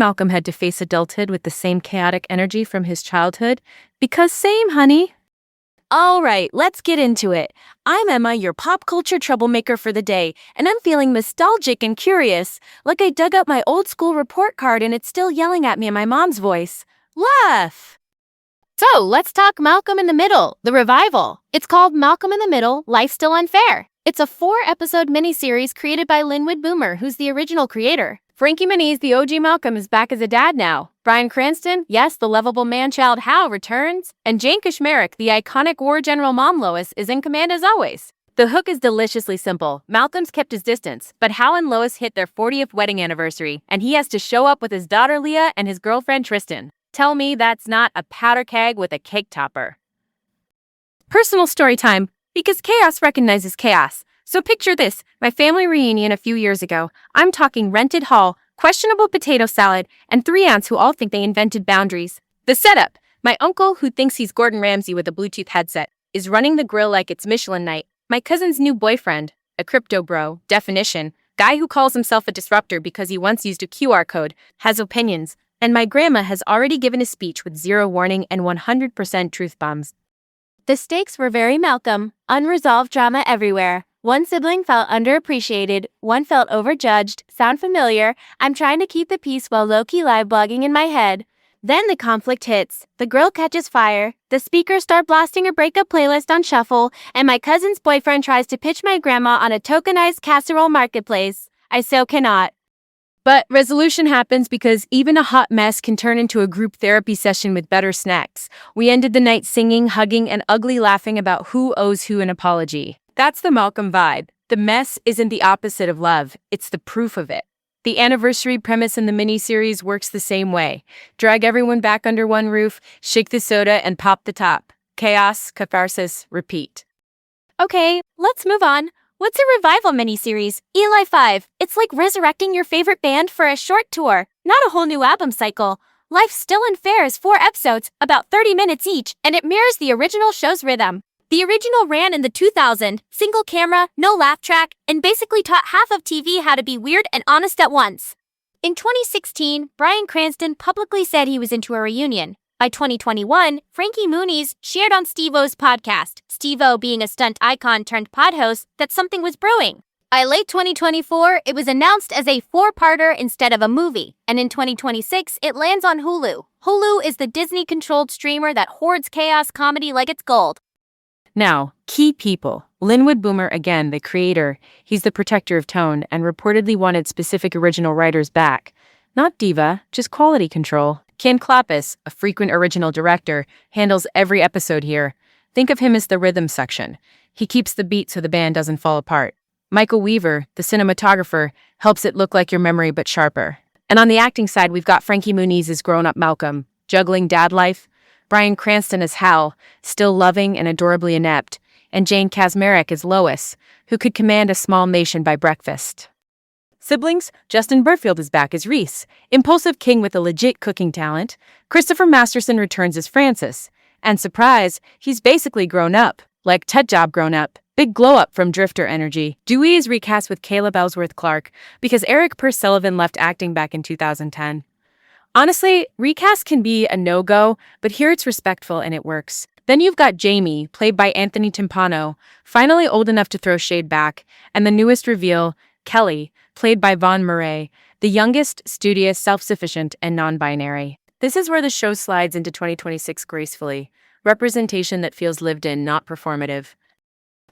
Malcolm had to face adulthood with the same chaotic energy from his childhood? Because same, honey. All right, let's get into it. I'm Emma, your pop culture troublemaker for the day, and I'm feeling nostalgic and curious, like I dug up my old school report card and it's still yelling at me in my mom's voice. Laugh! So, let's talk Malcolm in the Middle, the revival. It's called Malcolm in the Middle, Life Still Unfair. It's a 4-episode miniseries created by Linwood Boomer, who's the original creator. Frankie Muniz, the OG Malcolm, is back as a dad now. Bryan Cranston, yes, the lovable man-child Hal returns. And Jane Kashmarek, the iconic war general Mom Lois, is in command as always. The hook is deliciously simple. Malcolm's kept his distance, but Hal and Lois hit their 40th wedding anniversary, and he has to show up with his daughter Leah and his girlfriend Tristan. Tell me that's not a powder keg with a cake topper. Personal story time, because chaos recognizes chaos. So picture this, my family reunion a few years ago. I'm talking rented hall, questionable potato salad, and 3 aunts who all think they invented boundaries. The setup, my uncle, who thinks he's Gordon Ramsay with a Bluetooth headset, is running the grill like it's Michelin night. My cousin's new boyfriend, a crypto bro, definition, guy who calls himself a disruptor because he once used a QR code, has opinions. And my grandma has already given a speech with 0 warning and 100% truth bombs. The stakes were very Malcolm, unresolved drama everywhere. One sibling felt underappreciated, one felt overjudged. Sound familiar? I'm trying to keep the peace while low-key live blogging in my head. Then the conflict hits, the grill catches fire, the speakers start blasting a breakup playlist on shuffle, and my cousin's boyfriend tries to pitch my grandma on a tokenized casserole marketplace. I so cannot. But resolution happens because even a hot mess can turn into a group therapy session with better snacks. We ended the night singing, hugging, and ugly laughing about who owes who an apology. That's the Malcolm vibe. The mess isn't the opposite of love, it's the proof of it. The anniversary premise in the miniseries works the same way. Drag everyone back under one roof, shake the soda, and pop the top. Chaos, catharsis, repeat. Okay, let's move on. What's a revival miniseries? Eli 5. It's like resurrecting your favorite band for a short tour, not a whole new album cycle. Life Still Unfair is 4 episodes, about 30 minutes each, and it mirrors the original show's rhythm. The original ran in the 2000s, single camera, no laugh track, and basically taught half of TV how to be weird and honest at once. In 2016, Bryan Cranston publicly said he was into a reunion. By 2021, Frankie Muniz shared on Steve-O's podcast, Steve-O being a stunt icon turned pod host, that something was brewing. By late 2024, it was announced as a 4-parter instead of a movie, and in 2026, it lands on Hulu. Hulu is the Disney-controlled streamer that hoards chaos comedy like it's gold. Now, key people. Linwood Boomer, again, the creator. He's the protector of tone and reportedly wanted specific original writers back. Not diva, just quality control. Ken Klapis, a frequent original director, handles every episode here. Think of him as the rhythm section. He keeps the beat so the band doesn't fall apart. Michael Weaver, the cinematographer, helps it look like your memory but sharper. And on the acting side, we've got Frankie Muniz as grown-up Malcolm, juggling dad life, Bryan Cranston as Hal, still loving and adorably inept, and Jane Kashmarek as Lois, who could command a small nation by breakfast. Siblings, Justin Burfield is back as Reese, impulsive king with a legit cooking talent. Christopher Masterson returns as Francis. And surprise, he's basically grown up, like Ted Job grown up. Big glow up from Drifter energy. Dewey is recast with Caleb Ellsworth Clark because Eric Purse Sullivan left acting back in 2010. Honestly, recast can be a no-go, but here it's respectful and it works. Then you've got Jamie, played by Anthony Timpano, finally old enough to throw shade back, and the newest reveal, Kelly, played by Vaughn Murray, the youngest, studious, self-sufficient, and non-binary. This is where the show slides into 2026 gracefully. Representation that feels lived in, not performative.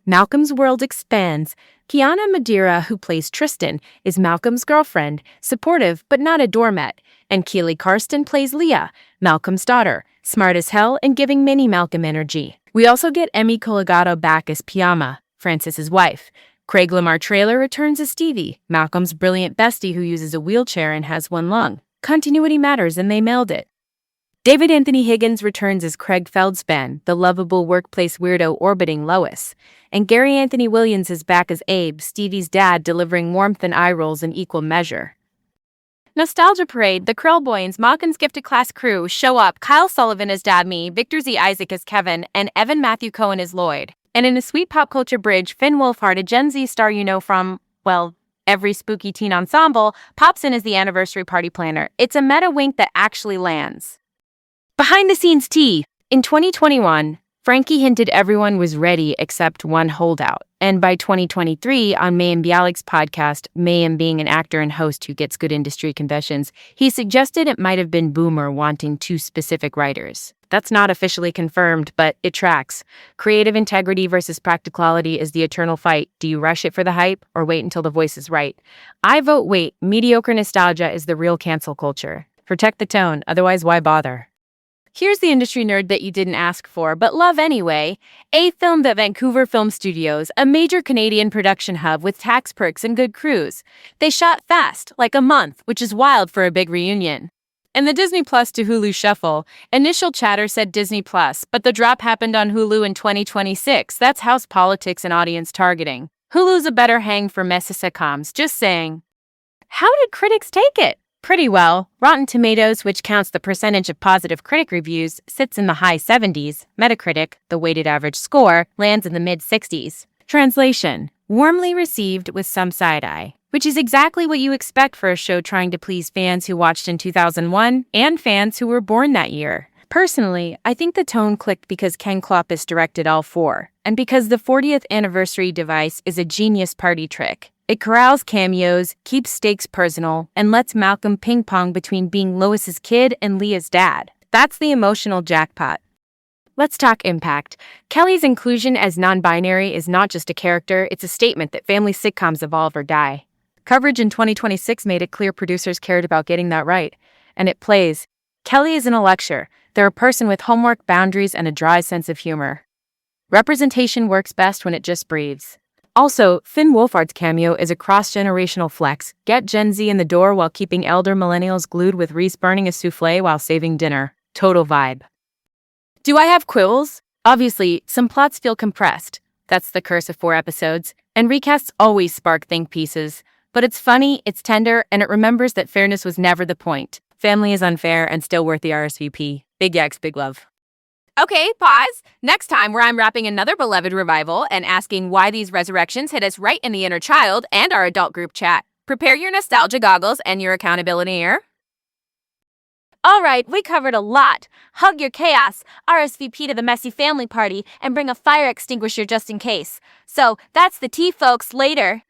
Malcolm's world expands. Kiana Madeira, who plays Tristan, is Malcolm's girlfriend, supportive but not a doormat. And Keely Karsten plays Leah, Malcolm's daughter, smart as hell and giving mini Malcolm energy. We also get Emmy Colagato back as Piama, Francis's wife. Craig Lamar Traylor returns as Stevie, Malcolm's brilliant bestie who uses a wheelchair and has one lung. Continuity matters and they mailed it. David Anthony Higgins returns as Craig Feldspan, the lovable workplace weirdo orbiting Lois. And Gary Anthony Williams is back as Abe, Stevie's dad, delivering warmth and eye rolls in equal measure. Nostalgia Parade, the Krill Boys, Malkin's Gifted Class crew show up. Kyle Sullivan as Dabney, Victor Z. Isaac as Kevin, and Evan Matthew Cohen as Lloyd. And in a sweet pop culture bridge, Finn Wolfhard, a Gen Z star you know from, well, Every spooky teen ensemble pops in as the anniversary party planner. It's a meta wink that actually lands. Behind the scenes tea. In 2021, Frankie hinted everyone was ready except one holdout. And by 2023, on Mayim Bialik's podcast, Mayim being an actor and host who gets good industry confessions, he suggested it might have been Boomer wanting two specific writers. That's not officially confirmed, but it tracks. Creative integrity versus practicality is the eternal fight. Do you rush it for the hype or wait until the voice is right? I vote wait. Mediocre nostalgia is the real cancel culture. Protect the tone, otherwise why bother? Here's the industry nerd that you didn't ask for, but love anyway. A filmed at Vancouver Film Studios, a major Canadian production hub with tax perks and good crews. They shot fast, like a month, which is wild for a big reunion. In the Disney Plus to Hulu shuffle, initial chatter said Disney Plus, but the drop happened on Hulu in 2026. That's house politics and audience targeting. Hulu's a better hang for messy sitcoms, just saying. How did critics take it? Pretty well. Rotten Tomatoes, which counts the percentage of positive critic reviews, sits in the high 70s. Metacritic, the weighted average score, lands in the mid-60s. Translation: warmly received with some side-eye, which is exactly what you expect for a show trying to please fans who watched in 2001 and fans who were born that year. Personally, I think the tone clicked because Ken Klopis directed all four, and because the 40th anniversary device is a genius party trick. It corrals cameos, keeps stakes personal, and lets Malcolm ping-pong between being Lois's kid and Leah's dad. That's the emotional jackpot. Let's talk impact. Kelly's inclusion as non-binary is not just a character, it's a statement that family sitcoms evolve or die. Coverage in 2026 made it clear producers cared about getting that right. And it plays. Kelly isn't a lecture. They're a person with homework, boundaries, and a dry sense of humor. Representation works best when it just breathes. Also, Finn Wolfhard's cameo is a cross-generational flex. Get Gen Z in the door while keeping elder millennials glued with Reese burning a souffle while saving dinner. Total vibe. Do I have quibbles? Obviously, some plots feel compressed. That's the curse of 4 episodes. And recasts always spark think pieces. But it's funny, it's tender, and it remembers that fairness was never the point. Family is unfair and still worth the RSVP. Big yaks, big love. Okay, pause. Next time, where I'm wrapping another beloved revival and asking why these resurrections hit us right in the inner child and our adult group chat. Prepare your nostalgia goggles and your accountability ear. All right, we covered a lot. Hug your chaos, RSVP to the messy family party, and bring a fire extinguisher just in case. So, that's the tea, folks. Later.